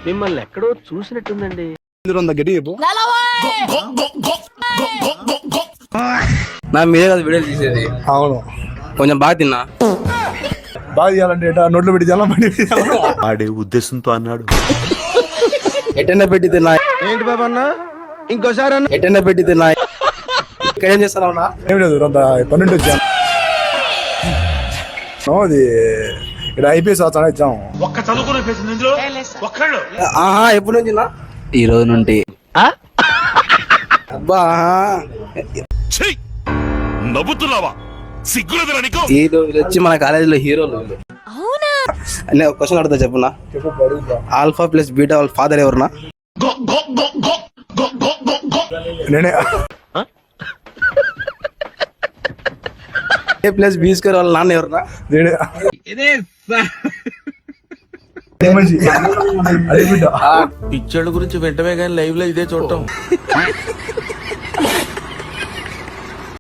మిమ్మల్ని ఎక్కడో చూసినట్టుందండి. నా మీరే కదా వీడియో తీసేది. అవును, కొంచెం బాగా తిన్నా. బాగా చేయాలంటే నోట్లో పెట్టి ఆడే ఉద్దేశంతో అన్నాడు. ఎటెండా పెట్టి తిన్నా. ఏంటి బాబా అన్న, ఇంకోసారి అన్న. ఎటెండా పెట్టి తిన్నా. ఇక్కడ ఏం చేస్తారా? ఏం లేదు, అంత పన్నెండు వచ్చాను. అది ఇక్కడ ఐపీఎస్ వచ్చాను ఇచ్చాము. ఆహా, ఎప్పుడు నుంచి? ఈ రోజు నుండి. అబ్బా, నవ్వుతున్నావా? సిగ్గులేదురా నీకు? వీళ్ళు వచ్చి మన కాలేజీలో హీరోలు. నేను క్వశ్చన్ అడుగుతా, చెప్పునా? ఆల్ఫా ప్లస్ బీటా వాళ్ళ ఫాదర్ ఎవరునా? నేనే. ఏ ప్లస్ బీ స్క్వేర్ వాళ్ళ నాన్న ఎవరునా? నేనే. పిచ్చోళ్ళ గురించి వెంటనే కానీ లైవ్ లో ఇదే చూడటం.